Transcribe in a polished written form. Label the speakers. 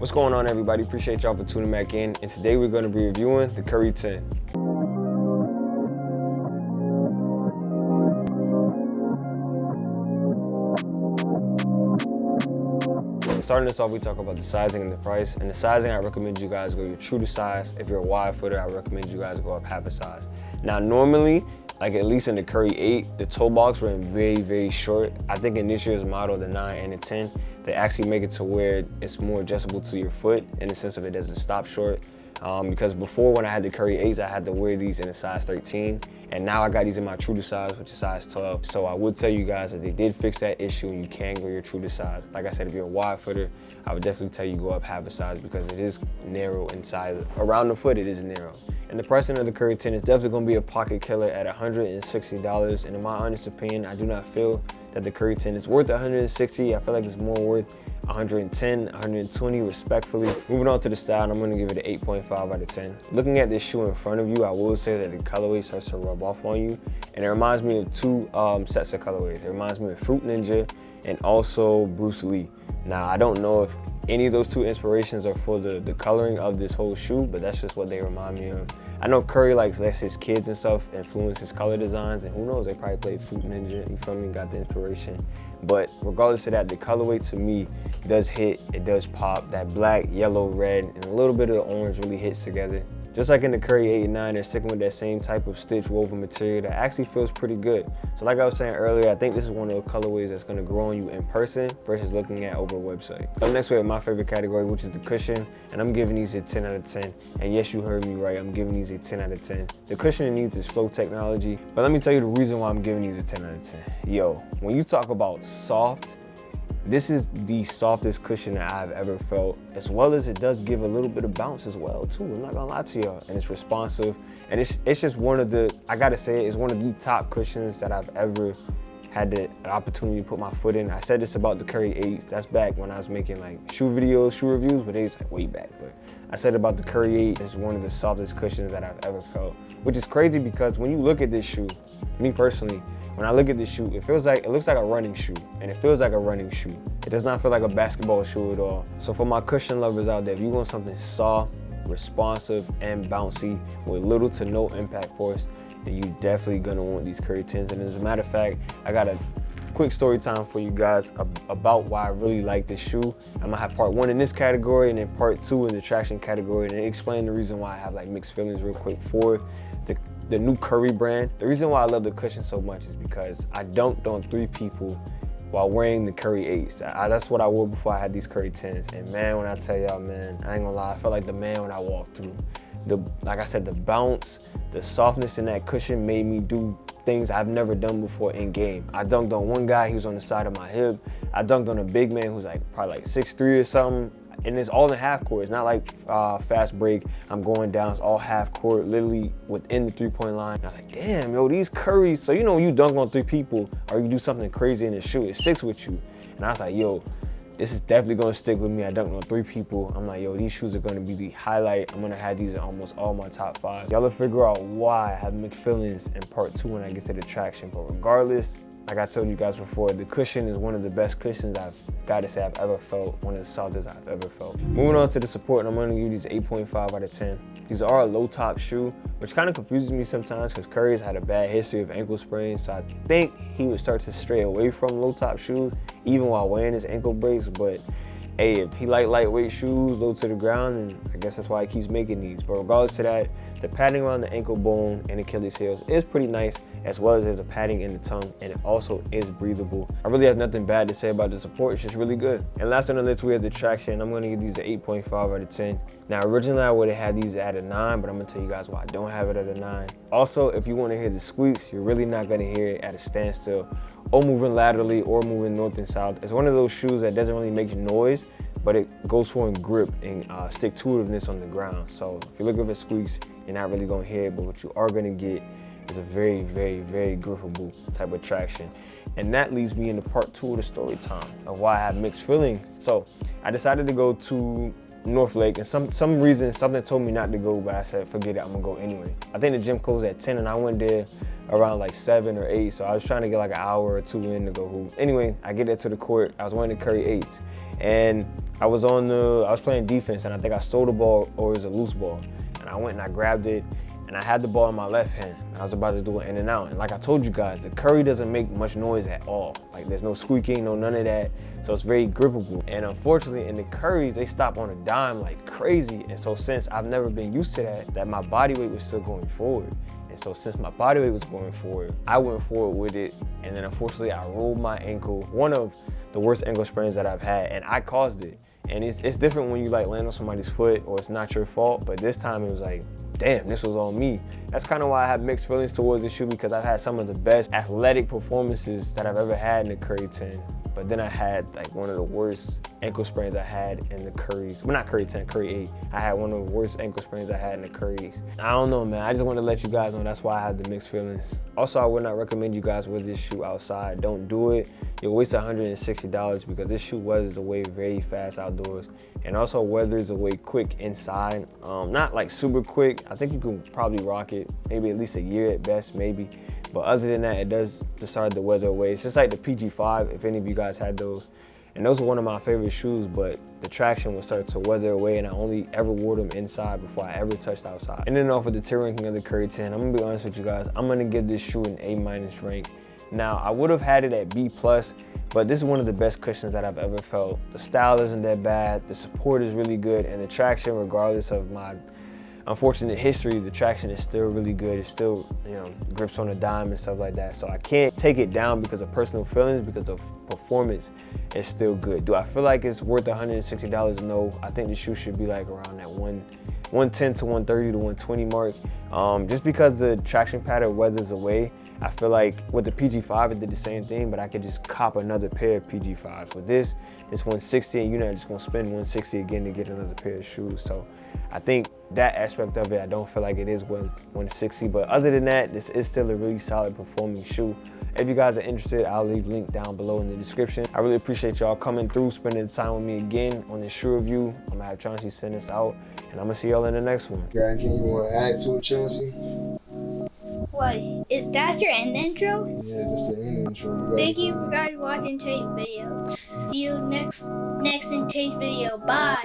Speaker 1: What's going on, everybody? Appreciate y'all for tuning back in. And today we're going to be reviewing the Curry 10. Starting this off, we talk about the sizing and the price. And the sizing, I recommend you guys go your true to size. If you're a wide footer, I recommend you guys go up half a size. Now, normally, like at least in the Curry 8, the toe box ran very, very short. I think in this year's model, the 9 and the 10, they actually make it to where it's more adjustable to your foot in the sense of it doesn't stop short. Because before, when I had the Curry 8s, I had to wear these in a size 13, and now I got these in my true to size, which is size 12. So I would tell you guys that they did fix that issue, and you can go your true to size. Like I said, if you're a wide footer, I would definitely tell you go up half a size because it is narrow in size. Around the foot, it is narrow. And the pricing of the Curry 10 is definitely going to be a pocket killer at $160. And in my honest opinion, I do not feel that the Curry 10 is worth $160. I feel like it's more worth 110, 120 respectfully. Moving on to the style, I'm gonna give it an 8.5 out of 10. Looking at this shoe in front of you, I will say that the colorway starts to rub off on you. And it reminds me of two sets of colorways. It reminds me of Fruit Ninja and also Bruce Lee. Now, I don't know if any of those two inspirations are for the coloring of this whole shoe, but that's just what they remind me of. I know Curry lets his kids and stuff influence his color designs, and who knows, they probably played Fruit Ninja, you feel me, got the inspiration. But regardless of that, the colorway to me does hit, it does pop. That black, yellow, red, and a little bit of the orange really hits together. Just like in the Curry 8 and 9, they're sticking with that same type of stitch woven material that actually feels pretty good. So like I was saying earlier, I think this is one of the colorways that's gonna grow on you in person versus looking at over a website. Up next we have my favorite category, which is the cushion, and I'm giving these a 10 out of 10. And yes, you heard me right, I'm giving these a 10 out of 10. The cushion it needs is flow technology, but let me tell you the reason why I'm giving these a 10 out of 10. Yo, when you talk about soft, this is the softest cushion that I've ever felt, as well as it does give a little bit of bounce as well too. I'm not gonna lie to y'all. And it's responsive, and it's just one of the, I gotta say, it's one of the top cushions that I've ever had the opportunity to put my foot in. I said this about the Curry 8s. That's back when I was making like shoe videos, shoe reviews, but it's like way back. But I said about the Curry 8, it's one of the softest cushions that I've ever felt, which is crazy because when you look at this shoe, me personally, when I look at this shoe, it looks like a running shoe, and it feels like a running shoe. It does not feel like a basketball shoe at all. So for my cushion lovers out there, if you want something soft, responsive, and bouncy with little to no impact force, then you definitely gonna want these Curry 10s. And as a matter of fact, I got a quick story time for you guys about why I really like this shoe. I'm gonna have part 1 in this category and then part 2 in the traction category, and explain the reason why I have like mixed feelings real quick for the new Curry brand. The reason why I love the cushion so much is because I dunked on 3 people while wearing the Curry 8s. That's what I wore before I had these Curry 10s. And man, when I tell y'all, man, I ain't gonna lie, I felt like the man when I walked through. Like I said, the bounce, the softness in that cushion made me do things I've never done before in game. I dunked on one guy, he was on the side of my hip. I dunked on a big man who's like probably like 6'3" or something. And it's all in half court. It's not like fast break, I'm going down. It's all half court, literally within the 3-point line. And I was like, damn, yo, these Currys. So you know when you dunk on 3 people or you do something crazy in the shoe, it sticks with you. And I was like, yo, this is definitely gonna stick with me. I dunked on 3 people. I'm like, yo, these shoes are gonna be the highlight. I'm gonna have these in almost all my top 5. Y'all will figure out why I have mixed feelings in part 2 when I get to the traction. But regardless, like I told you guys before, the cushion is one of the best cushions I've gotta say I've ever felt, one of the softest I've ever felt. Moving on to the support, I'm gonna give these 8.5 out of 10. These are a low top shoe, which kind of confuses me sometimes because Curry's had a bad history of ankle sprains, so I think he would start to stray away from low top shoes, even while wearing his ankle brace. But hey, if he like lightweight shoes, low to the ground, and I guess that's why he keeps making these. But regardless of that, the padding around the ankle bone and Achilles heels is pretty nice, as well as there's a padding in the tongue, and it also is breathable. I really have nothing bad to say about the support, it's just really good. And last on the list, we have the traction. I'm gonna give these an 8.5 out of 10. Now, originally I would have had these at a 9, but I'm gonna tell you guys why I don't have it at a 9. Also, if you wanna hear the squeaks, you're really not gonna hear it at a standstill or moving laterally or moving north and south. It's one of those shoes that doesn't really make noise, but it goes for in grip and stick-to-itiveness on the ground. So if you're looking for squeaks, you're not really gonna hear it, but what you are gonna get is a very, very, very grippable type of traction. And that leads me into part 2 of the story time of why I have mixed feelings. So I decided to go to North Lake, and some reason, something told me not to go, but I said, forget it, I'm gonna go anyway. I think the gym closed at 10 and I went there around like 7 or 8, so I was trying to get like an hour or 2 in to go hoop. Anyway, I get there to the court, I was wearing the Curry 8s, and I was playing defense, and I think I stole the ball, or it was a loose ball, and I went and I grabbed it, and I had the ball in my left hand. I was about to do an in and out. And like I told you guys, the Curry doesn't make much noise at all. Like there's no squeaking, no none of that. So it's very grippable. And unfortunately in the Currys, they stop on a dime like crazy. And so since I've never been used to that my body weight was still going forward. And so since my body weight was going forward, I went forward with it. And then unfortunately I rolled my ankle, one of the worst ankle sprains that I've had, and I caused it. And it's different when you like land on somebody's foot or it's not your fault, but this time it was like, damn, this was on me. That's kind of why I have mixed feelings towards this shoe, because I've had some of the best athletic performances that I've ever had in the Curry 10. But then I had like one of the worst ankle sprains I had in the Currys. Well, not Curry 10, Curry 8. I had one of the worst ankle sprains I had in the Currys. I don't know, man. I just want to let you guys know that's why I have the mixed feelings. Also, I would not recommend you guys wear this shoe outside. Don't do it. You'll waste $160 because this shoe weathers away very fast outdoors, and also weathers away quick inside. Not like super quick. I think you can probably rock it maybe at least a year at best, maybe. But other than that, it does decide to weather away. It's just like the PG5, if any of you guys had those. And those are one of my favorite shoes, but the traction will start to weather away, and I only ever wore them inside before I ever touched outside. Ending off with the tier ranking of the Curry 10, I'm gonna be honest with you guys, I'm gonna give this shoe an A- rank. Now, I would have had it at B+, but this is one of the best cushions that I've ever felt. The style isn't that bad, the support is really good, and the traction, regardless of my unfortunate history, the traction is still really good. It still, grips on a dime and stuff like that. So I can't take it down because of personal feelings, because the performance is still good. Do I feel like it's worth $160? No. I think the shoe should be like around that 110 to 130 to 120 mark. Just because the traction pattern weathers away, I feel like with the PG5, it did the same thing, but I could just cop another pair of PG5s. With this, it's 160, and you're not just gonna spend 160 again to get another pair of shoes. So I think that aspect of it, I don't feel like it is worth 160, but other than that, this is still a really solid performing shoe. If you guys are interested, I'll leave a link down below in the description. I really appreciate y'all coming through, spending time with me again on this shoe review. I'm gonna have Chauncey send this out, and I'm gonna see y'all in the next one.
Speaker 2: Got anything you wanna add to it, Chauncey?
Speaker 3: What? That's your end intro?
Speaker 2: Yeah, that's the end intro.
Speaker 3: Thank you for guys watching today's video. See you next in today's video. Bye.